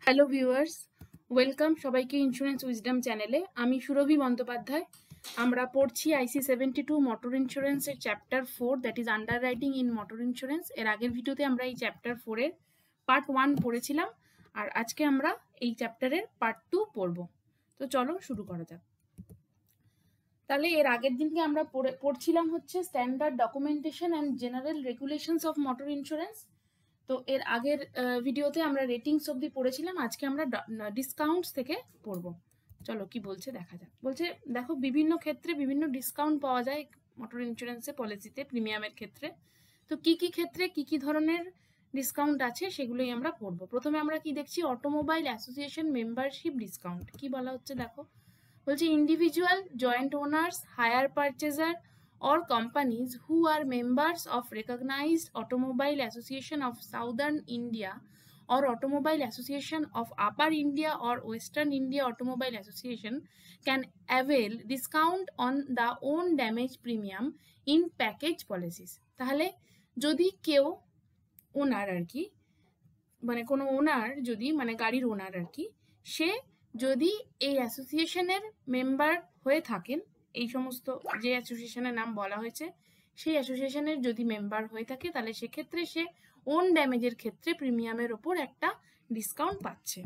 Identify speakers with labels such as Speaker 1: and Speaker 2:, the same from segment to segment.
Speaker 1: Hello viewers, welcome সবাইকে insurance wisdom চ্যানেলে। আমি সুরভি বন্দ্যোপাধ্যায়। আমরা পড়ছি IC 72 মোটর ইন্স্যুরেন্সের chapter 4, that is underwriting in motor insurance. এর আগের ভিডিওতে আমরা এই চ্যাপ্টার 4-এর পার্ট 1 পড়েছিলাম, আর আজকে আমরা এই চ্যাপ্টারের পার্ট 2 পড়ব। তো চলো শুরু করা যাক। তাহলে এর আগের দিনকে আমরা পড়ছিলাম হচ্ছে standard documentation and general regulations of motor insurance. তো এর আগের ভিডিওতে আমরা রেটিংস অবধি পড়েছিলাম, আজকে আমরা ডিসকাউন্টস থেকে পড়ব। চলো কি বলছে দেখা যাক। বলছে দেখো, বিভিন্ন ক্ষেত্রে বিভিন্ন ডিসকাউন্ট পাওয়া যায় মোটর ইন্স্যুরেন্সের পলিসিতে প্রিমিয়ামের ক্ষেত্রে। তো কি কি ক্ষেত্রে কি কি ধরনের ডিসকাউন্ট আছে সেগুলোই আমরা পড়বো। প্রথমে আমরা কি দেখছি, অটোমোবাইল অ্যাসোসিয়েশন মেম্বারশিপ ডিসকাউন্ট। কি বলা হচ্ছে দেখো, বলছে individual joint owners, hire purchaser or companies who are members of recognized Automobile Association of Southern India or Automobile Association of Upper India or Western India Automobile Association can avail discount on the own damage premium in package policies. তাহলে যদি কেউ ওনার আর কি, মানে কোনো ওনার যদি, মানে গাড়ির ওনার আর কি, সে যদি এই অ্যাসোসিয়েশনের মেম্বার হয়ে থাকেন, এই সমস্ত যে অ্যাসোসিয়েশনের নাম বলা হয়েছে সেই অ্যাসোসিয়েশনের যদি মেম্বার হয়ে থাকে, তাহলে সেক্ষেত্রে সে ওন ড্যামেজের ক্ষেত্রে প্রিমিয়ামের ওপর একটা ডিসকাউন্ট পাচ্ছে।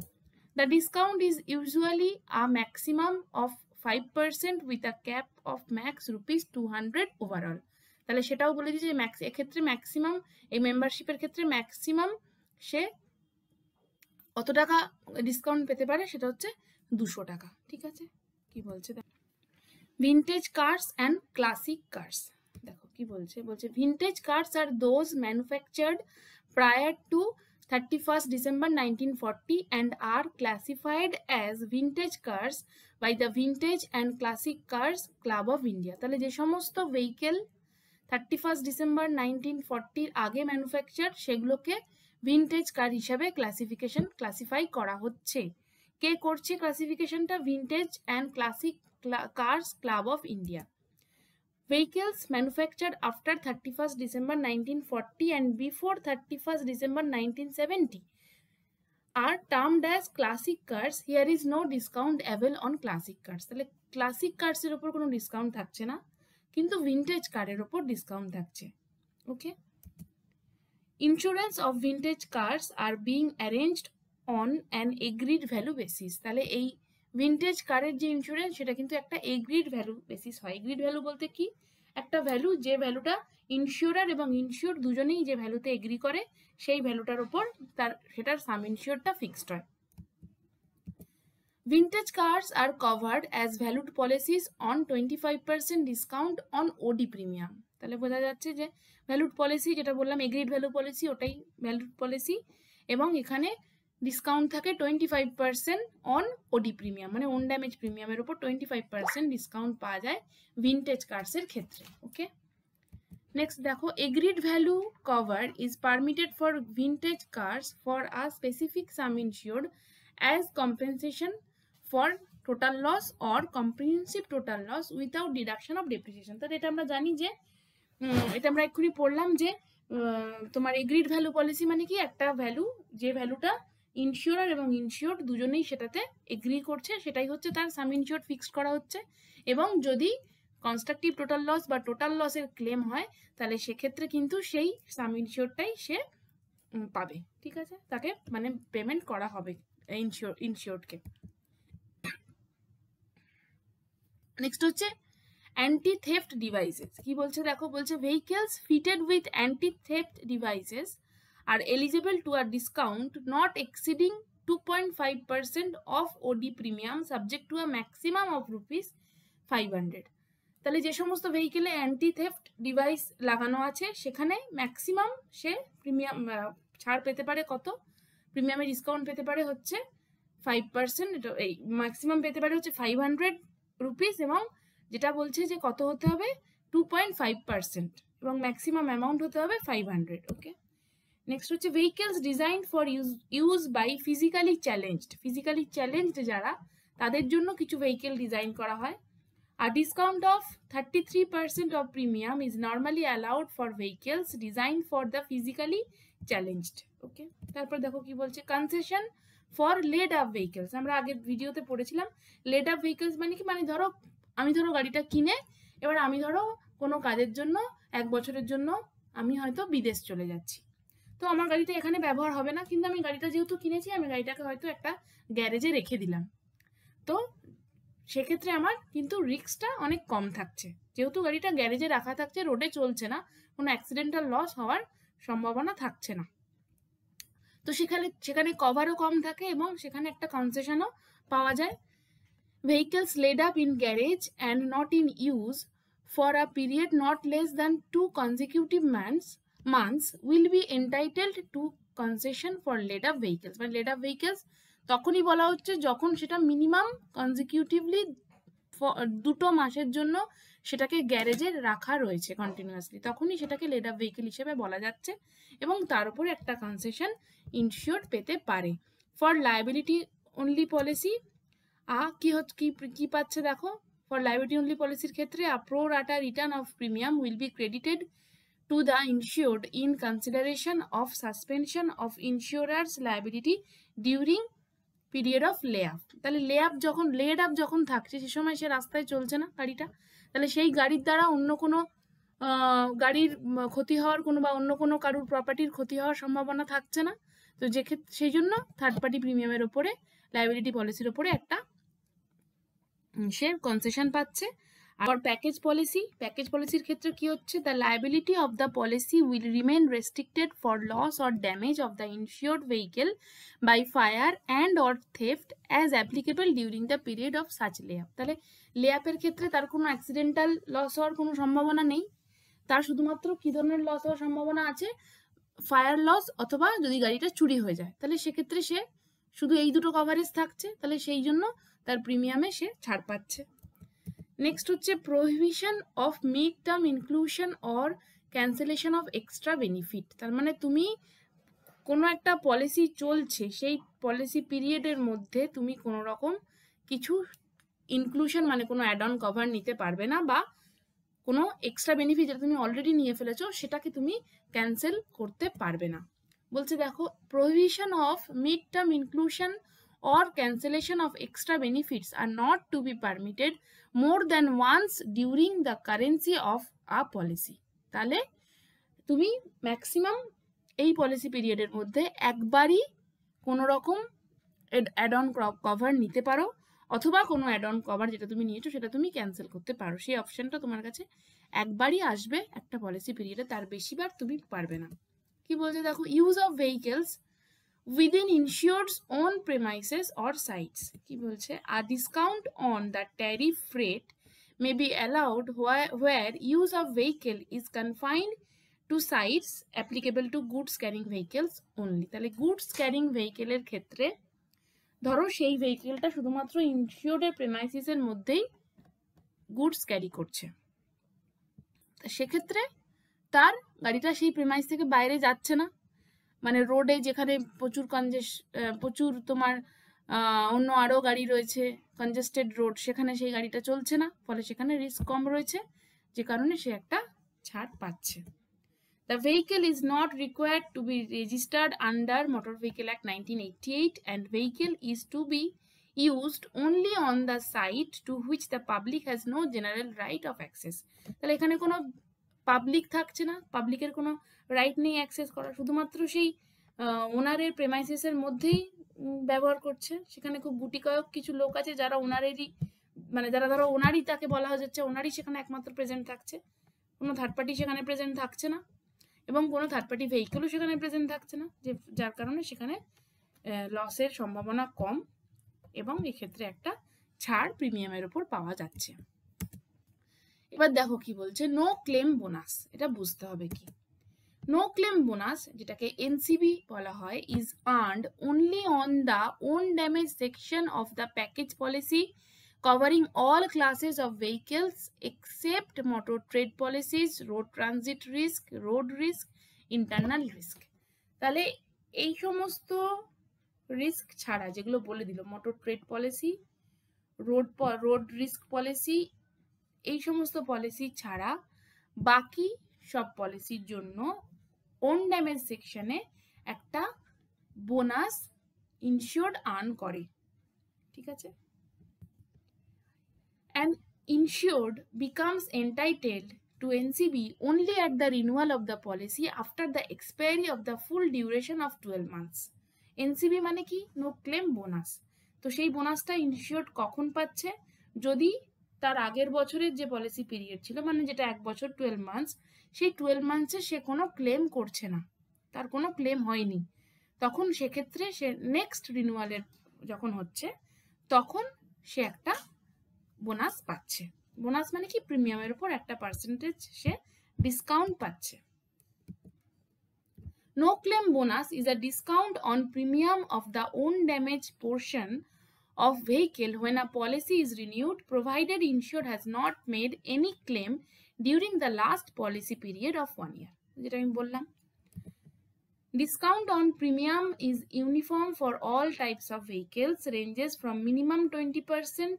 Speaker 1: The discount is usually a maximum of 5% with a cap of max ₹200 overall. তাহলে সেটাও বলে দিয়েছে যে এক্ষেত্রে ম্যাক্সিমাম, এই মেম্বারশিপের ক্ষেত্রে ম্যাক্সিমাম সে কত টাকা ডিসকাউন্ট পেতে পারে, সেটা হচ্ছে 200 টাকা। ঠিক আছে, কি বলছে vintage cars and classic cars. দেখো কি বলছে, বলছে ভিন্টেজ কার্স আর those manufactured prior to 31st December 1940 and are classified as vintage cars by the Vintage and Classic Cars Club of India. তাহলে যে সমস্ত ভেহিকেল 31st December 1940 আগে manufacture, সেগুলোকে ভিন্টেজ কার হিসাবে ক্লাসিফাই করা হচ্ছে। কে করছে ক্লাসিফিকেশনটা? Vintage and classic Cars Club of India. Vehicles manufactured after 31st December 1940 and before 31st December 1970 are termed as classic cars. Here is no discount available on classic cars. তাহলে classic কার্সের উপর কোনো discount থাকছে না, কিন্তু vintage কারের উপর discount থাকছে। Okay, insurance of vintage cars are being arranged on an agreed value basis. তাহলে এই ভিন্টেজ কারের যে ইন্স্যুরেন্স, সেটা কিন্তু একটা এগ্রিড ভ্যালু বেসিস হয়। এগ্রিড ভ্যালু বলতে কি, একটা ভ্যালু, যে ভ্যালুটা ইনসিওরার এবং ইনসিওর দুজনেই যে ভ্যালুতে এগ্রি করে, সেই ভ্যালুটার উপর সেটার সাম ইনসিওরটা ফিক্সড হয়। Vintage cars are covered as valued policies on 25% discount on OD premium. তাহলে বোঝা যাচ্ছে যে ভ্যালুড পলিসি, যেটা বললাম এগ্রিড ভ্যালু পলিসি, ওটাই ভ্যালুড পলিসি, এবং এখানে ডিসকাউন্ট থাকে 25% অন ওডি প্রিমিয়াম, মানে ওন ড্যামেজ প্রিমিয়ামের উপর 25% ডিসকাউন্ট পাওয়া যায় ভিন্টেজ কার্সের ক্ষেত্রে। ওকে, নেক্সট দেখো, agreed value cover is permitted for vintage cars for a specific sum insured as compensation for total loss or comprehensive total loss without deduction of depreciation. তো এটা আমরা জানি যে, এটা আমরা এক্ষুনি পড়লাম যে তোমার এগ্রিড ভ্যালু পলিসি মানে কি, একটা ভ্যালু, যে ভ্যালুটা ইনসিওরার এবং ইনসিওর্ড দুজনেই সেটাতে এগ্রি করছে, সেটাই হচ্ছে তার সাম ইনসিওর্ড ফিক্সড করা হচ্ছে। এবং যদি কনস্ট্রাকটিভ টোটাল লস বা টোটাল লসের ক্লেম হয়, তাহলে সেক্ষেত্রে কিন্তু সেই সাম ইনসিওরটাই সে পাবে। ঠিক আছে, তাকে মানে পেমেন্ট করা হবে ইনসিওরডকে। নেক্সট হচ্ছে অ্যান্টি থেফট ডিভাইসেস। কি বলছে দেখো, বলছে vehicles fitted with anti theft devices are eligible to a discount not exceeding 2.5% of OD premium subject to a maximum of ₹500. তাহলে যে সমস্ত ভেহিকেলে অ্যান্টি থেফট ডিভাইস লাগানো আছে, সেখানে ম্যাক্সিমাম সে প্রিমিয়াম ছাড় পেতে পারে। কত প্রিমিয়ামে ডিসকাউন্ট পেতে পারে হচ্ছে 5%, এটা এই ম্যাক্সিমাম পেতে পারে হচ্ছে ₹500, এবং যেটা বলছে যে কত হতে হবে 2.5%, এবং ম্যাক্সিমাম অ্যামাউন্ট হতে হবে 500। ওকে, নেক্সট হচ্ছে vehicles design for use by physically challenged যারা, তাদের জন্য কিছু ভেহিকেল ডিজাইন করা হয়। A discount of 33% of premium is normally allowed for vehicles designed for the physically challenged. Okay, তারপর দেখো কি বলছে, concession for laid up vehicles. আমরা আগের ভিডিওতে পড়েছিলাম লেড আপ ভেহিকেলস মানে কি, মানে ধরো আমি গাড়িটা কিনে এবার আমি ধরো কোনো কাজের জন্য 1 বছরের জন্য আমি হয়তো বিদেশ চলে যাচ্ছি, তো আমার গাড়িটা এখানে ব্যবহার হবে না, কিন্তু আমি গাড়িটা যেহেতু কিনেছি আমি গাড়িটাকে হয়তো একটা গ্যারেজে রেখে দিলাম, তো সেক্ষেত্রে আমার কিন্তু রিস্কটা অনেক কম থাকছে, যেহেতু গাড়িটা গ্যারেজে রাখা থাকছে, রোডে চলছে না, কোনো অ্যাক্সিডেন্টাল লস হওয়ার সম্ভাবনা থাকছে না, তো সেখানে কভারও কম থাকে এবং সেখানে একটা কনসেশনও পাওয়া যায়। Vehicles laid up in garage and not in use for a period not less than 2 consecutive months will be entitled to concession for laid up vehicles। মানে laid up vehicles তখনই বলা হচ্ছে যখন সেটা মিনিমাম কনজিকিউটিভলি 2 মাসের জন্য সেটাকে গ্যারেজে রাখা রয়েছে কন্টিনিউয়াসলি, তখনই সেটাকে লেড আপ ভেহিকেল হিসেবে বলা যাচ্ছে এবং তার উপরে একটা কনসেশন ইনসিওর্ড পেতে পারে। ফর লায়াবিলিটি অনলি পলিসি কি পাচ্ছে দেখো, ফর লায়াবিলিটি অনলি পলিসির ক্ষেত্রে a pro rata return of premium will be credited to the insured in consideration of suspension of insurer's liability during period of layup। তাহলে lead up যখন থাকছে সে সময় সে রাস্তায় চলছে না গাড়িটা, তাহলে সেই গাড়ির দ্বারা অন্য কোনো গাড়ির ক্ষতি হওয়ার কোনো বা অন্য কোনো কারুর প্রপার্টির ক্ষতি হওয়ার সম্ভাবনা থাকছে না, তো সেই জন্য থার্ড পার্টি প্রিমিয়ামের ওপরে লায়াবিলিটি পলিসির ওপরে একটা সে কনসেশন পাচ্ছে। আর প্যাকেজ পলিসির ক্ষেত্রে কি হচ্ছে, the liability of the policy will remain restricted for loss or damage of the insured vehicle by fire and or theft as applicable during the period of such layup. তাহলে লেআপের ক্ষেত্রে তার কোনো অ্যাক্সিডেন্টাল লস হওয়ার কোনো সম্ভাবনা নেই, তার শুধুমাত্র কি ধরনের লস হওয়ার সম্ভাবনা আছে, ফায়ার লস অথবা যদি গাড়িটা চুরি হয়ে যায়, তাহলে সেক্ষেত্রে সে শুধু এই দুটো কভারেজ থাকছে, তাহলে সেই জন্য তার প্রিমিয়ামে সে ছাড় পাচ্ছে। নেক্সট হচ্ছে prohibition of mid term inclusion or cancellation of extra benefit. তার মানে তুমি কোনো একটা পলিসি চলছে, সেই পলিসি পিরিয়ডের মধ্যে তুমি কোনো রকম কিছু ইনক্লুশন মানে কোনো অ্যাড অন কভার নিতে পারবে না, বা কোনো এক্সট্রা বেনিফিট যেটা তুমি অলরেডি নিয়ে ফেলেছো সেটাকে তুমি ক্যান্সেল করতে পারবে না। বলছে দেখো, prohibition of mid term inclusion or cancellation of extra benefits are not to be permitted more than once during the currency of a policy। তাহলে তুমি ম্যাক্সিমাম এই পলিসি পিরিয়ডের মধ্যে একবারই কোনো রকম অ্যাড অন কভার নিতে পারো, অথবা কোনো অ্যাড অন কভার যেটা তুমি নিয়েছো সেটা তুমি ক্যান্সেল করতে পারো, সেই অপশনটা তোমার কাছে একবারই আসবে একটা পলিসি পিরিয়ডে, তার বেশিবার তুমি পারবে না। কি বলছে দেখো, use of vehicles within insured's own premises or sites। কি বলছে, a discount on the tariff rate may be allowed where use of vehicle is confined to sites applicable to goods carrying vehicles only। তাহলে goods carrying ভেহিকেলের ক্ষেত্রে ধরো সেই ভেহিকেলটা শুধুমাত্র ইনসিওর্ডের প্রেমাইসিসের মধ্যেই goods carry করছে, সেক্ষেত্রে তার গাড়িটা সেই প্রেমাইস থেকে বাইরে যাচ্ছে না, মানে রোডে যেখানে প্রচুর তোমার অন্য আরও গাড়ি রয়েছে, কনজেস্টেড রোড, সেখানে সেই গাড়িটা চলছে না, ফলে সেখানে রিস্ক কম রয়েছে, যে কারণে সে একটা ছাড় পাচ্ছে। The vehicle is not required to be registered under Motor Vehicle Act 1988 and vehicle is to be used only on the site to which the public has no general right of access। তাহলে এখানে কোনো public থাকছে না, পাবলিকের কোনো right নেই access করার, শুধুমাত্র সেই ওনারের প্রেমাইসিসের মধ্যেই ব্যবহার করছে। সেখানে খুব গুটি কয়েক কিছু লোক আছে যারা ওনারেরই, মানে যারা ধরো ওনারই তাকে বলা যাচ্ছে, ওনারই সেখানে একমাত্র প্রেজেন্ট থাকছে, কোনো থার্ড পার্টি সেখানে প্রেজেন্ট থাকছে না, এবং কোনো থার্ড পার্টি ভেহিকেলও সেখানে প্রেজেন্ট থাকছে না, যার কারণে সেখানে লসের সম্ভাবনা কম এবং এক্ষেত্রে একটা ছাড় প্রিমিয়ামের উপর পাওয়া যাচ্ছে। এবার দেখো কি বলছে, নো ক্লেম বোনাস। এটা বুঝতে হবে কি, নো ক্লেম বোনাস যেটাকে এনসিবি বলা হয় is earned only on the own damage section of the package policy covering all classes of vehicles except motor trade policies, road transit risk, road risk, internal risk। তাহলে এই সমস্ত risk ছাড়া যেগুলো বলে দিল, motor trade policy, road risk policy, এই সমস্ত policy ছাড়া বাকি সব পলিসির জন্য ওন ড্যামেজ সেকশনে একটা বোনাস ইনসিওর্ড আর্ন করে, ঠিক আছে। An insured becomes entitled to NCB only at the renewal of the policy after the expiry of the full duration of 12 months. NCB মানে কি? No claim bonus. তো সেই বোনাসটা insured কখন পাচ্ছে? যদি তার আগের বছরের যে পলিসি পিরিয়ড ছিল, মানে যেটা 1 বছর 12 মান্থস, সেই 12 মান্থসে সে কোনো ক্লেম করছে না, তার কোনো ক্লেম হয়নি, তখন সেক্ষেত্রে সে নেক্সট রিনিউয়ালের যখন হচ্ছে তখন সে একটা বোনাস পাচ্ছে। বোনাস মানে কি? প্রিমিয়ামের উপর একটা পার্সেন্টেজ সে ডিসকাউন্ট পাচ্ছে। No claim bonus is a discount on premium of the own damage portion of vehicle when a policy is renewed, provided insured has not made any claim during the last policy period of 1 year. যেটা আমি বললাম, discount on premium is uniform for all types of vehicles, ranges from minimum 20%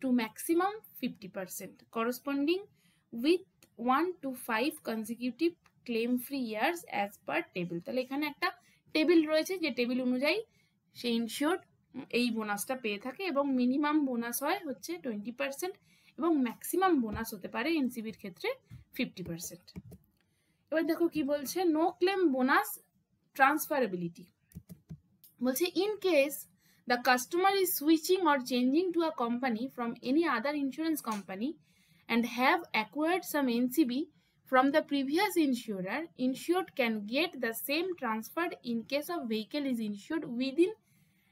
Speaker 1: to maximum 50%, corresponding with 1 to 5 consecutive claim free years as per table. তাহলে এখানে একটা table রয়েছে, যে table অনুযায়ী সে insured এই বোনাসটা পেয়ে থাকে, এবং মিনিমাম বোনাস হয় হচ্ছে 20% এবং ম্যাক্সিমাম বোনাস হতে পারে এনসিবির ক্ষেত্রে 50%। এবার দেখো কি বলছে, নো ক্লেম বোনাস ট্রান্সফারেবিলিটি। বলছে in case the customer is switching or changing to a company from any other insurance company and have acquired some NCB from the previous insurer, insured can get the same transferred in case of vehicle is insured within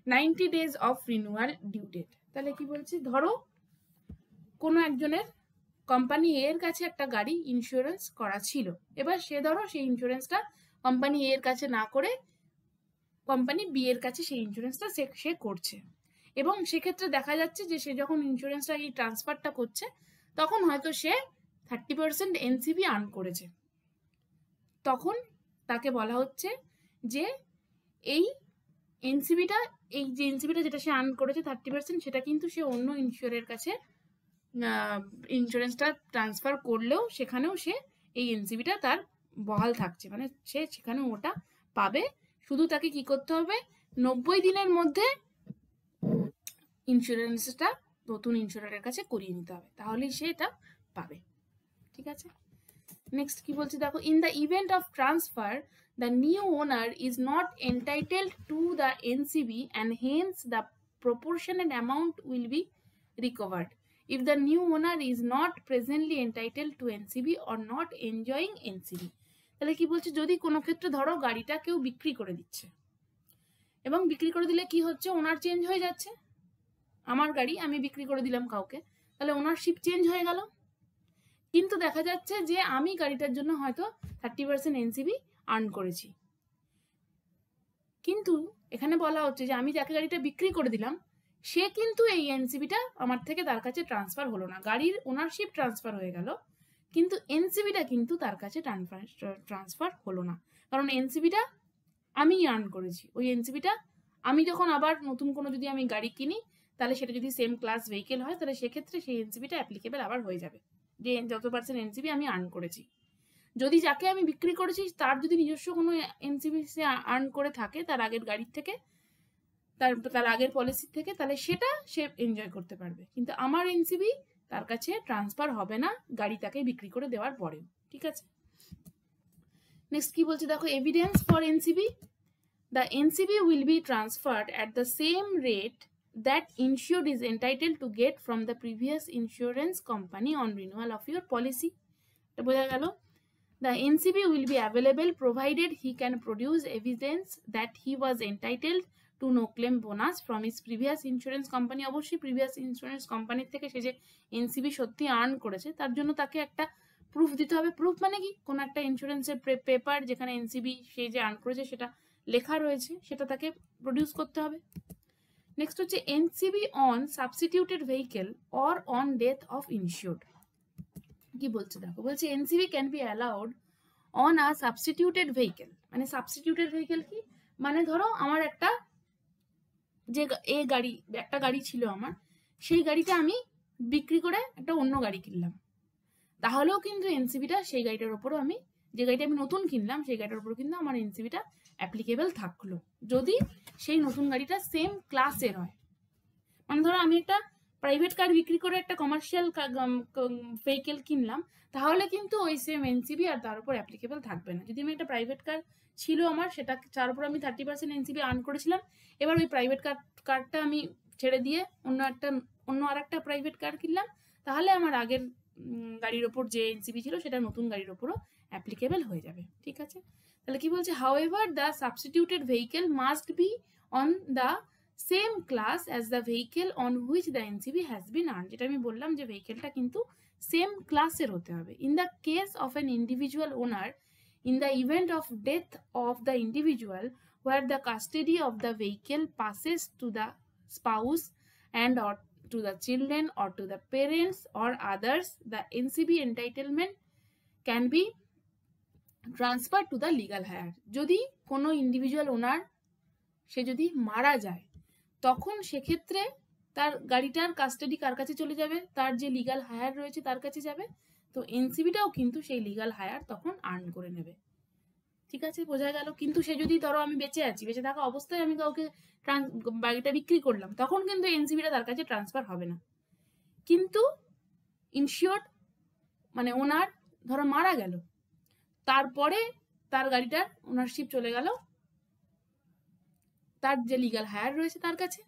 Speaker 1: 90 days of renewal due date. তাহলে কি বলছি, ধরো কোনো একজনের company এর কাছে একটা গাড়ি ইন্স্যুরেন্স করা ছিল, এবার সে ধরো সেই ইন্স্যুরেন্সটা কোম্পানি এর কাছে না করে কোম্পানি বি এর কাছে সেই ইন্স্যুরেন্সটা সে করছে, এবং সেক্ষেত্রে দেখা যাচ্ছে যে সে যখন ইন্স্যুরেন্সটা এই ট্রান্সফারটা করছে তখন হয়তো সে 30% এনসিবি আর্ন করেছে, তখন তাকে বলা হচ্ছে যে এই এনসিবিটা, এই যে এনসিবিটা যেটা সে আর্ন করেছে 30%, সেটা কিন্তু সে অন্য ইন্স্যুরের কাছে ইন্স্যুরেন্সটা ট্রান্সফার করলেও সেখানেও সে এই এনসিবিটা তার বহাল থাকছে, মানে সে সেখানে ওটা পাবে। শুধু তাকে কি করতে হবে, 90 দিনের মধ্যে ইন্স্যুরেন্সটা নতুন ইন্স্যুরারের কাছে করিয়ে নিতে হবে, তাহলেই সে এটা পাবে, ঠিক আছে। নেক্সট কি বলছে দেখো, in the event of transfer the new owner is not entitled to the NCB and hence the proportionate amount will be recovered if the new owner is not presently entitled to NCB or not enjoying NCB. তাহলে কি বলছে, যদি কোনো ক্ষেত্রে ধরো গাড়িটা কেউ বিক্রি করে দিচ্ছে, এবং বিক্রি করে দিলে কি হচ্ছে, ওনার চেঞ্জ হয়ে যাচ্ছে, আমার গাড়ি আমি বিক্রি করে দিলাম কাউকে, তাহলে ওনারশিপ চেঞ্জ হয়ে গেল, কিন্তু দেখা যাচ্ছে যে আমি গাড়িটার জন্য হয়তো 30% এনসিবি আর্ন করেছি, কিন্তু এখানে বলা হচ্ছে যে আমি যাকে গাড়িটা বিক্রি করে দিলাম সে কিন্তু এই এনসিবিটা আমার থেকে তার কাছে ট্রান্সফার হলো না, গাড়ির ওনারশিপ ট্রান্সফার হয়ে গেল কিন্তু এনসিবিটা কিন্তু তার কাছে ট্রান্সফার হলো না, কারণ এনসিবিটা আমি আর্ন করেছি। ওই এনসিবিটা আমি যখন আবার নতুন কোনো যদি আমি গাড়ি কিনি, তাহলে সেটা যদি সেম ক্লাস ভেহিকেল হয়, তাহলে সেক্ষেত্রে সেই এনসিবিটা অ্যাপ্লিকেবল আবার হয়ে যাবে, যে যত পার্সেন্ট এনসিবি আমি আর্ন করেছি। যদি যাকে আমি বিক্রি করেছি তার যদি নিজস্ব কোনো এনসিবি সে আর্ন করে থাকে তার আগের গাড়ির থেকে, তার আগের পলিসির থেকে, তাহলে সেটা সে এনজয় করতে পারবে, কিন্তু আমার এনসিবি তার কাছে ট্রান্সফার হবে না গাড়ি তাকে বিক্রি করে দেওয়ার পরেও, ঠিক আছে। নেক্সট কি বলছে দেখো, evidence for NCB, the NCB will be transferred at the same rate that insured is entitled to get from the previous insurance company on renewal of your policy. এটা বোঝা গেল। The NCB will be available provided he can produce evidence that he was entitled to no claim bonus from his previous insurance company. অবশ্যই previous insurance কোম্পানির থেকে সে যে NCB সত্যি earn করেছে তার জন্য তাকে একটা প্রুফ দিতে হবে। প্রুফ মানে কি, কোনো একটা ইন্স্যুরেন্সের পেপার যেখানে এনসিবি সে যে আর্ন করেছে সেটা লেখা রয়েছে, সেটা তাকে প্রডিউস করতে হবে। নেক্সট হচ্ছে NCB on substituted vehicle or on death of insured. কি বলছে দেখো, বলছে NCB can be allowed on a substituted vehicle. মানে সাবস্টিটিউটেড ভেহিকেল কি, মানে ধরো আমার একটা যে একটা গাড়ি ছিল আমার, সেই গাড়িটা আমি বিক্রি করে একটা অন্য গাড়ি কিনলাম, তাহলেও কিন্তু এনসিবিটা সেই গাড়িটার উপরও আমি যে গাড়িটা আমি নতুন কিনলাম সেই গাড়িটার উপর কিন্তু আমার এনসিবিটা অ্যাপ্লিকেবল থাকলো, যদি সেই নতুন গাড়িটা সেম ক্লাসের হয়। মানে ধরো আমি একটা প্রাইভেট কার বিক্রি করে একটা কমার্শিয়াল ভেহিকেল কিনলাম, তাহলে কিন্তু ওই সেম এনসিবি আর তার উপর অ্যাপ্লিকেবল থাকবে না। যদি আমি একটা প্রাইভেট কার ছিল আমার, সেটা তার উপর আমি 30% এনসিবি আর্ন করেছিলাম, এবার ওই প্রাইভেট কারটা আমি ছেড়ে দিয়ে অন্য আর একটা প্রাইভেট কার কিনলাম, তাহলে আমার আগের গাড়ির ওপর যে এনসিবি ছিল সেটা নতুন গাড়ির ওপরও অ্যাপ্লিকেবল হয়ে যাবে। ঠিক আছে, তাহলে কি বলছে, however the substituted vehicle must be on the same class as the vehicle on which the NCB has been earn. যেটা আমি বললাম যে ভেহিকেলটা কিন্তু সেম ক্লাসের হতে হবে। In the case of an individual owner, in the event of death of the individual where the custody of the vehicle passes to the spouse and or to the children or to the parents or others, the NCB entitlement can be transferred to the legal hire. যদি কোনো individual ওনার সে যদি মারা যায়, তখন সেক্ষেত্রে তার গাড়িটার custody কার কাছে চলে যাবে, তার যে লিগাল হায়ার রয়েছে তার কাছে যাবে। তো এনসিবিটাও কিন্তু সেই লিগাল হায়ার তখন আর্ন করে নেবে। ঠিক আছে, বোঝা গেল। কিন্তু সে যদি ধরো আমি বেঁচে আছি, বেঁচে থাকা অবস্থায় আমি কাউকে গাড়িটা বিক্রি করলাম, তখন কিন্তু এনসিবিটা তার কাছে ট্রান্সফার হবে না। কিন্তু ইনশিওর্ড মানে ওনার ধরো মারা গেল, তারপরে তার গাড়িটার ওনারশিপ চলে গেল তার যে লিগাল হায়ার রয়েছে তার কাছে,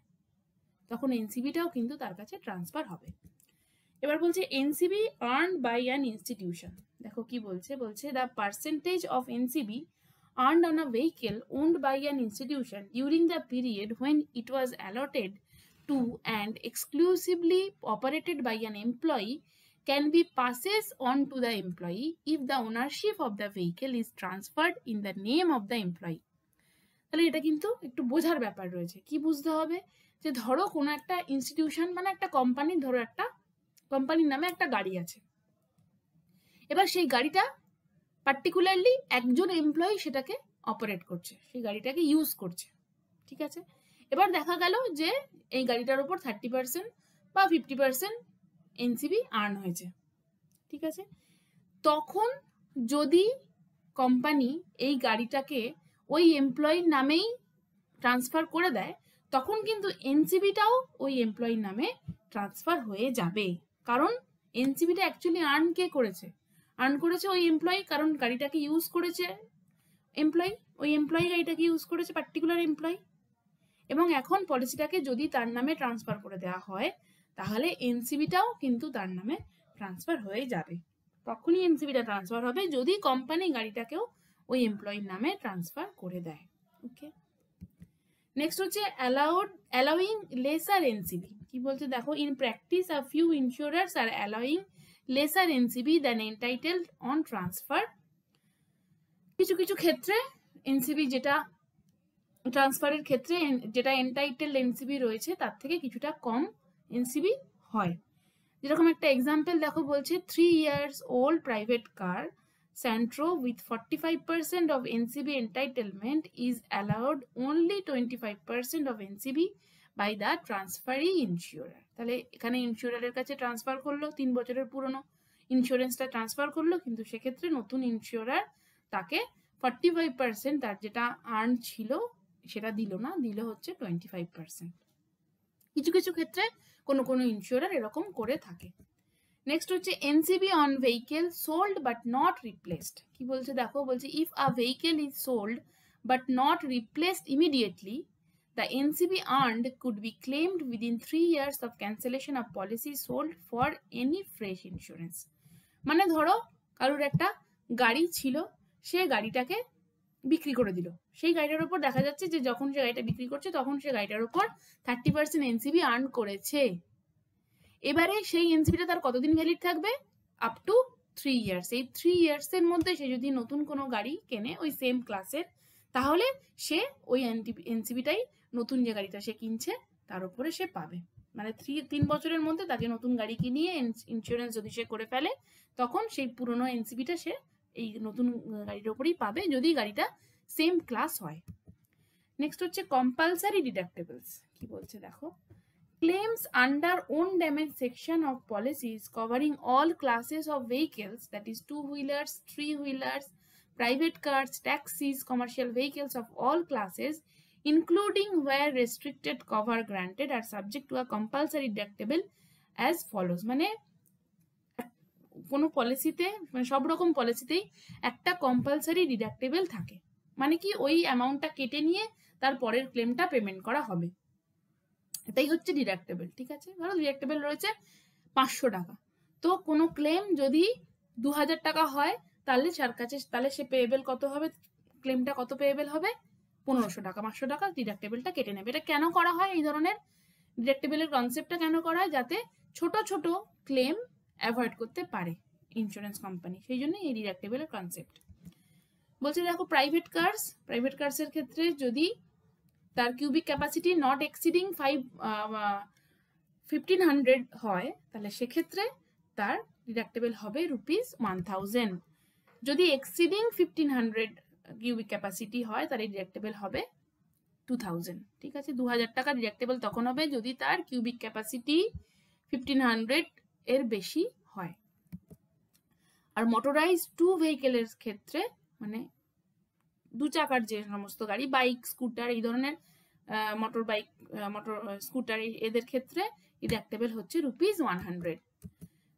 Speaker 1: তখন এনসিবিটাও কিন্তু তার কাছে ট্রান্সফার হবে। এবার বলছে NCB earned by an institution. দেখো কি বলছে, বলছে the percentage of NCB earned on a vehicle owned by an institution during the period when it was allotted to and exclusively operated by an employee can be passes on to the employee if the ownership of the vehicle is transferred in the name of the employee. তাহলে এটা কিন্তু একটু বোঝার ব্যাপার রয়েছে। কি বুঝতে হবে, যে ধরো কোনো একটা ইনস্টিটিউশন মানে একটা কোম্পানি, ধরো একটা কোম্পানির নামে একটা গাড়ি আছে, এবার সেই গাড়িটা পার্টিকুলারলি একজন এমপ্লয়ি সেটাকে অপারেট করছে, সেই গাড়িটাকে ইউজ করছে। ঠিক আছে, এবার দেখা গেল যে এই গাড়িটার উপর 30% বা 50% এনসিবি আর্ন হয়েছে। ঠিক আছে, তখন যদি কোম্পানি এই গাড়িটাকে ওই এমপ্লয়ির নামেই ট্রান্সফার করে দেয়, তখন কিন্তু এনসিবিটাও ওই এমপ্লয়ির নামে ট্রান্সফার হয়ে যাবে। কারণ এনসিবিটা অ্যাকচুয়ালি আর্ন কে করেছে, আর্ন করেছে ওই এমপ্লয়ি, কারণ গাড়িটাকে ইউজ করেছে এমপ্লয়ি, ওই এমপ্লয়ি গাড়িটাকে ইউজ করেছে পার্টিকুলার এমপ্লয়ি। এবং এখন পলিসিটাকে যদি তার নামে ট্রান্সফার করে দেওয়া হয়, তাহলে এনসিবিটাও কিন্তু তার নামে ট্রান্সফার হয়ে যাবে। তখনই এনসিবিটা ট্রান্সফার হবে যদি কোম্পানি গাড়িটাকেও ওই এমপ্লয়ির নামে ট্রান্সফার করে দেয়। ওকে, নেক্সট হচ্ছে অ্যালাউইং লেসার এনসিবি। কি বলছে দেখো, in practice a few insurers are allowing lesser NCB than entitled on transfer. কিছু কিছু ক্ষেত্রে এনসিবি যেটা ট্রান্সফারের ক্ষেত্রে যেটা এন্টাইটেলড এনসিবি রয়েছে তার থেকে কিছুটা কম এনসিবি হয়। যেরকম একটা এক্সাম্পল দেখো, বলছে 3 years old private car Santro with 45% of NCB entitlement is allowed only 25% of NCB by the transferee insurer. তাহলে এখানে ইন্স্যুরারের কাছে ট্রান্সফার করলো, 3 বছরের পুরনো ইন্স্যুরেন্সটা ট্রান্সফার করলো, কিন্তু সেক্ষেত্রে নতুন ইন্স্যুরার তাকে 45% তার যেটা আর্ন ছিল সেটা দিল না, দিল হচ্ছে 25%। কিছু কিছু ক্ষেত্রে কোনো কোনো ইন্স্যুরার এরকম করে থাকে। নেক্সট হচ্ছে NCB on vehicle sold but not replaced. কি বলছে দেখো, বলছে if a vehicle is sold but not replaced immediately, the NCB earned could be claimed within 3 years of cancellation of policy sold for any fresh insurance. মানে ধরো কারোর একটা গাড়ি ছিল, সে গাড়িটাকে বিক্রি করে দিল, সেই গাড়িটার উপর দেখা যাচ্ছে যে যখন সে গাড়িটা বিক্রি করছে তখন সে গাড়িটার উপর 30% এনসিবি আর্ন করেছে। এবারে সেই এনসিবিটা তার কতদিন ভ্যালিড থাকবে, আপ টু 3 years। এই 3 years এর মধ্যে সে যদি নতুন কোনো গাড়ি কেনে ওই সেম ক্লাসের, তাহলে সে ওই এনসিবিটাই নতুন যে গাড়িটা সে কিনছে তার উপরে সে পাবে। মানে 3 বছরের মধ্যে তাকে নতুন গাড়ি কিনিয়ে ইন্স্যুরেন্স যদি সে করে ফেলে, তখন সেই পুরনো এনসিবিটা সে এই নতুন গাড়ির উপরেই পাবে, যদি গাড়িটা সেম ক্লাস হয়। নেক্সট হচ্ছে কম্পালসারি ডিডাক্টেবলস। কি বলছে দেখো, claims under own damage section of policies covering all classes of vehicles, that is 2-wheelers, 3-wheelers, private cars, taxis, commercial vehicles of all classes, including where restricted cover granted, are subject to a compulsory deductible as follows. মানে কোনো পলিসিতে, মানে সব রকম পলিসিতেই একটা compulsory deductible থাকে, মানে কি ওই অ্যামাউন্টটা কেটে নিয়ে তার পরের ক্লেমটা পেমেন্ট করা হবে, এটাই হচ্ছে ডিডাক্টেবল। ঠিক আছে, ধরো ডিডাক্টেবল রয়েছে 500 টাকা, তো কোনো ক্লেম যদি 2000 টাকা হয় তাহলে তার কাছে, তাহলে সে পেয়েবেল কত হবে, ক্লেমটা কত পেয়েবেল হবে, 1500 টাকা। 500 টাকা ডিডাক্টেবলটা কেটে নেবে। এটা কেন করা হয়, এই ধরনের ডিডাক্টেবলের কনসেপ্টটা কেন করা হয়, যাতে ছোট ছোট ক্লেম অ্যাভয়েড করতে পারে ইন্স্যুরেন্স কোম্পানি, সেই জন্য এই ডিডাক্টেবলের কনসেপ্ট। বলছে দেখো প্রাইভেট কার্সের ক্ষেত্রে যদি তার কিউবিক ক্যাপাসিটি নট এক্সিডিং 1500 হয় তাহলে সেক্ষেত্রে তার ডিডাক্টেবল হবে ₹1000। যদি এক্সিডিং 1500 কিউবিক ক্যাপাসিটি হয় তার ডিডাক্টেবল হবে 2000। ঠিক আছে, 2000 টাকা ডিডাক্টেবল তখন হবে যদি তার কিউবিক ক্যাপাসিটি 1500 এর বেশি হয়। আর মোটরাইজ 2 ভেহিকেলের ক্ষেত্রে, মানে 2 চাকার যে সমস্ত গাড়ি, বাইক, স্কুটার, এই ধরনের মোটর স্কুটার, এদের ক্ষেত্রে ডিডাক্টেবল হচ্ছে ₹100।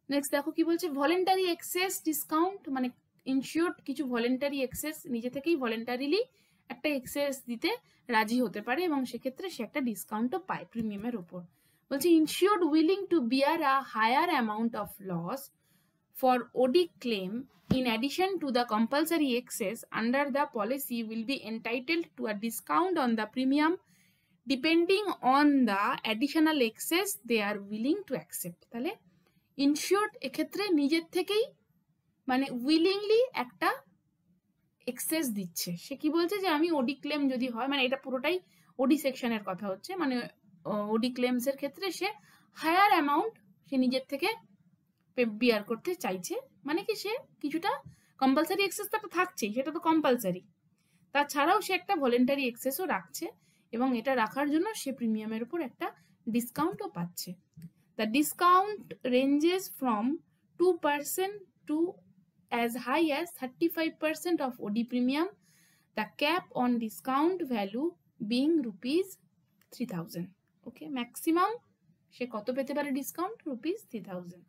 Speaker 1: নেক্সট দেখো কি বলছে, ভলেন্টারি এক্সেস ডিসকাউন্ট, মানে ইনসিওরড কিছু ভলেন্টারি এক্সেস নিজে থেকেই ভলেন্টারিলি একটা এক্সেস দিতে রাজি হতে পারে এবং সেক্ষেত্রে সে একটা ডিসকাউন্টও পায় প্রিমিয়ামের উপর। বলছে insured willing to bear a higher amount of loss for OD claim in addition to the compulsory excess under the policy will be entitled to a discount on the premium depending on the additional excess they are willing to accept। তাহলে ইনসিওরড এক্ষেত্রে নিজের থেকেই মানে willingly একটা access দিচ্ছে। সে কি বলছে যে আমি ওডি ক্লেম যদি হয়, মানে এটা পুরোটাই ওডি সেকশনের কথা হচ্ছে, মানে ওডি ক্লেমস এর ক্ষেত্রে সে হায়ার অ্যামাউন্ট সে নিজের থেকে বিয়ার করতে চাইছে, মানে কি সে কিছুটা কম্পালসারি এক্সেস তো থাকছেই, সেটা তো কম্পালসারি, তাছাড়াও সে একটা ভলেন্টারি এক্সেসও রাখছে এবং এটা রাখার জন্য সে প্রিমিয়ামের উপর একটা ডিসকাউন্টও পাচ্ছে। The discount ranges from 2% to as high as 35% of OD premium, the cap on discount value being ₹3000। Okay, maximum সে কত পেতে পারে ডিসকাউন্ট, ₹3000।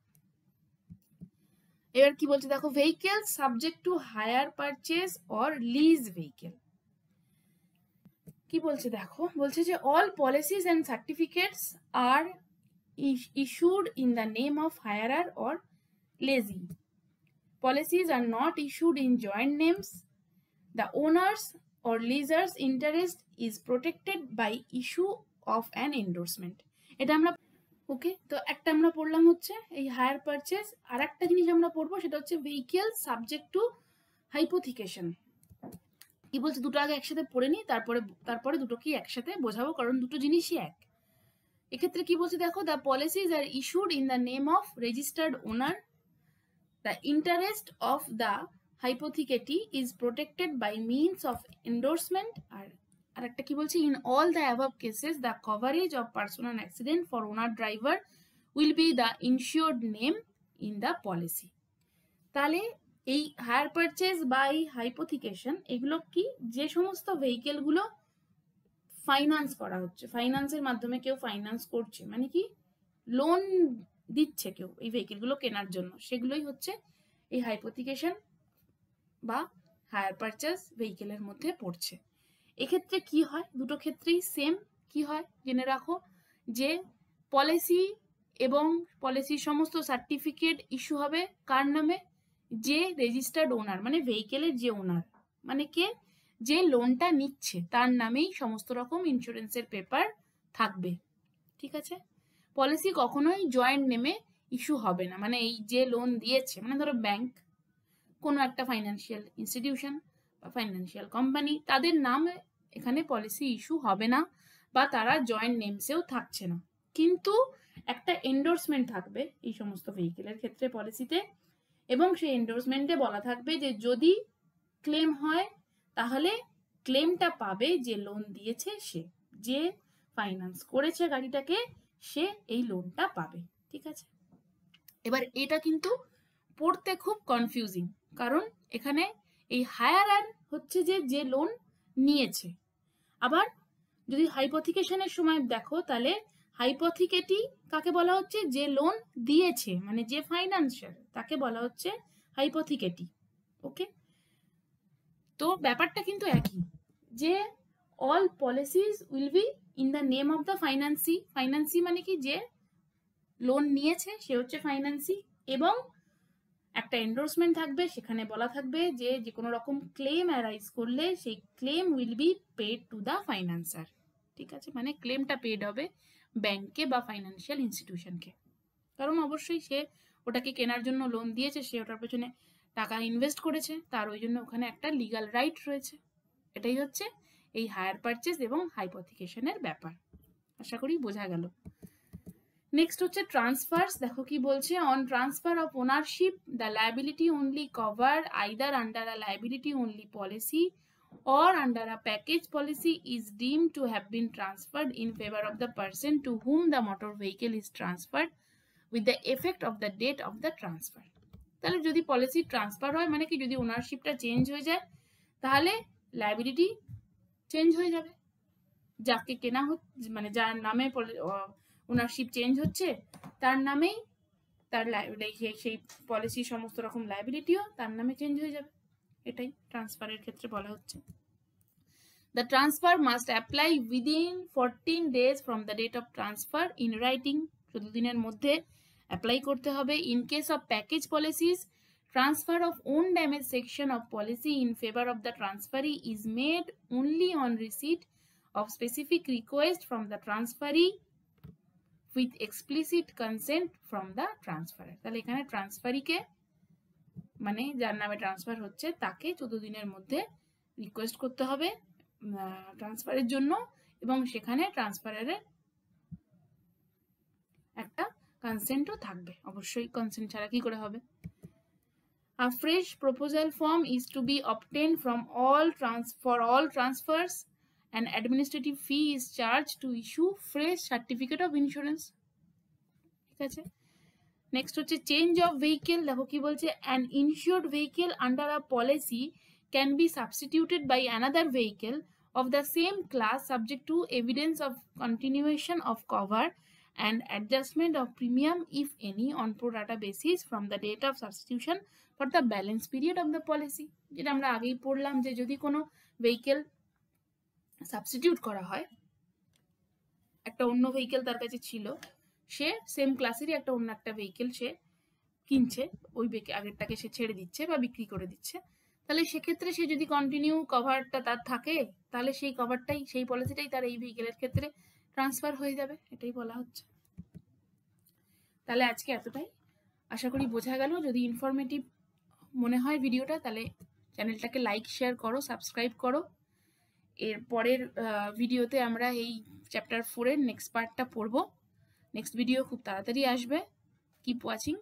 Speaker 1: এবার কি বলছে দেখো, vehicle subject to hire purchase or lease vehicle. কি বলছে দেখো, বলছে যে all policies and certificates are issued in the name of hirer or lessee. Policies are not issued in joint names. The owner's or leaser's interest is protected by issue of an endorsement। এটা আমরা ওকে, তো একটা আমরা পড়লাম হচ্ছে এই higher purchase, আর একটা জিনিস আমরা পড়বো সেটা হচ্ছে ভেহিকেল সাবজেক্ট টু হাইপোথিকেশন। কি বলছে, দুটো আগে একসাথে পড়ে নি, তারপরে দুটো কি একসাথে বোঝাবো, কারণ দুটো জিনিসই এক। এক্ষেত্রে কি বলছে দেখো, the policies are issued in the name of registered owner, the interest of the hypothecary is protected by means of endorsement। আর একটা কি বলছে, in all the above cases the coverage of personal accident for owner driver will be the insured name in the policy। তাহলে এই higher purchase বা এই হাইপোথিকেশন, এগুলো কি, যে সমস্ত ভেহিকেল গুলো ফাইন্যান্স করা হচ্ছে, ফাইন্যান্সের মাধ্যমে কেউ ফাইন্যান্স করছে, মানে কি লোন দিচ্ছে কেউ এই ভেহিকেলগুলো কেনার জন্য, সেগুলোই হচ্ছে এই হাইপোথিকেশন বা হায়ার পারচেজ ভেহিকেলের মধ্যে পড়ছে। এক্ষেত্রে কি হয়, দুটো ক্ষেত্রেই সেম কি হয় জেনে রাখো, যে পলিসি এবং পলিসির সমস্ত সার্টিফিকেট ইস্যু হবে কার নামে, যে রেজিস্টার্ড ওনার, মানে ভেহিকেলের যে ওনার, মানে কে, যে লোনটা নিচ্ছে তার নামেই সমস্ত রকম ইন্স্যুরেন্সের পেপার থাকবে। ঠিক আছে, পলিসি কখনোই জয়েন্ট নেমে ইস্যু হবে না, মানে এই যে লোন দিয়েছে, মানে ধরো ব্যাংক, কোনো একটা ফাইন্যান্সিয়াল ইনস্টিটিউশন বা ফাইন্যান্সিয়াল কোম্পানি, তাদের নামে এখানে পলিসি ইস্যু হবে না বা তারা জয়েন্ট নেমসেও থাকছে না, কিন্তু একটা এন্ডোর্সমেন্ট থাকবে এই সমস্ত ভেহিকেলের ক্ষেত্রে পলিসিতে, এবং সেই এন্ডোর্সমেন্টে বলা থাকবে যে যদি ক্লেম হয় তাহলে ক্লেমটা পাবে যে লোন দিয়েছে সে, যে ফাইন্যান্স করেছে গাড়িটাকে সে এই লোনটা পাবে। ঠিক আছে, এবার এটা কিন্তু পড়তে খুব কনফিউজিং, কারণ এখানে এই হায়ারার হচ্ছে যে লোন নিয়েছে। আবার যদি হাইপোথিকেশনের সময় দেখো তাহলে হাইপোথিকেটি কাকে বলা হচ্ছে? যে লোন দিয়েছে, মানে যে ফাইন্যান্সিয়াল, তাকে বলা হচ্ছে হাইপোথিকেটি। ওকে, তো ব্যাপারটা কিন্তু একই, যে all policies will be in the name of the financier. Financier মানে কি? যে লোন নিয়েছে সে হচ্ছে ফাইন্যান্সি, এবং একটা এন্ডোর্সমেন্ট থাকবে, সেখানে বলা থাকবে যে যে কোনো রকম ক্লেম অ্যারাইজ করলে সেই claim will be paid to the financier. ঠিক আছে, মানে ক্লেমটা পেড হবে ব্যাংকে বা ফাইন্যান্সিয়াল ইনস্টিটিউশনকে, কারণ অবশ্যই সে ওটাকে কেনার জন্য লোন দিয়েছে, সে ওটার পেছনে টাকা ইনভেস্ট করেছে, তার ওই জন্য ওখানে একটা লিগাল রাইট রয়েছে। এটাই হচ্ছে এই হায়ার পারচেজ এবং হাইপোথিকেশনের ব্যাপার। আশা করি বোঝা গেল। নেক্সট হচ্ছে ট্রান্সফার্স। দেখো কি বলছে, on transfer of ownership the liability only cover either under a liability only policy or under a package policy is deemed to have been transferred in favor of the person to whom the motor vehicle is transferred with the effect of the date of the transfer. তাহলে যদি policy transfer হয় মানে কি, যদি ওনারশিপটা change হয়ে যায় তাহলে liability change হয়ে যাবে। যাকে কেনা হচ্ছে, মানে যার নামে ওনারশিপ চেঞ্জ হচ্ছে তার নামেই তার সেই পলিসির সমস্ত রকম লায়াবিলিটিও তার নামে চেঞ্জ হয়ে যাবে। এটাই ট্রান্সফারের ক্ষেত্রে বলা হচ্ছে। The transfer must apply within 14 days from the date of transfer in writing. 14 দিনের মধ্যে অ্যাপ্লাই করতে হবে। In case of package policies, transfer of own damage section of policy in favor of the transferee is made only on receipt of specific request from the transferee with explicit consent from the transferor. তাহলে এখানে ট্রান্সফারিকে, মানে যার নামে transfer হচ্ছে, তাকে 14 দিনের মধ্যে request করতে হবে ট্রান্সফারের জন্য, এবং সেখানে ট্রান্সফারের একটা কনসেন্টও থাকবে। অবশ্যই কনসেন্ট ছাড়া কি করে হবে? A fresh proposal form is to be obtained from for all transfers. An administrative fee is charged to issue fresh certificate of insurance. ঠিক আছে, নেক্সট হচ্ছে চেঞ্জ অফ ভেহিকেল। দেখো কি বলছে, an insured vehicle under a policy can be substituted by another vehicle of the same class subject to evidence of continuation of cover and adjustment of premium if any on pro rata basis from the date of substitution for the balance period of the policy. যেটা আমরা আগেই পড়লাম যে যদি কোনো vehicle substitute করা হয়, একটা অন্য ভেহিকেল তার কাছে ছিল, সে সেম ক্লাসেরই একটা অন্য একটা ভেহিকেল সে কিনছে, ওই আগেরটাকে সে ছেড়ে দিচ্ছে বা বিক্রি করে দিচ্ছে, তাহলে সেক্ষেত্রে সে যদি কন্টিনিউ কভারটা তার থাকে, তাহলে সেই কভারটাই, সেই পলিসিটাই তার এই ভেহিকেলের ক্ষেত্রে ট্রান্সফার হয়ে যাবে। এটাই বলা হচ্ছে। তাহলে আজকে এতটাই, আশা করি বোঝা গেল। যদি ইনফরমেটিভ মনে হয় ভিডিওটা, তাহলে চ্যানেলটাকে লাইক শেয়ার করো, সাবস্ক্রাইব করো। এর পরের ভিডিওতে আমরা এই চ্যাপ্টার 4 এর নেক্সট পার্টটা পড়বো। নেক্সট ভিডিও খুব তাড়াতাড়ি আসবে। Keep watching.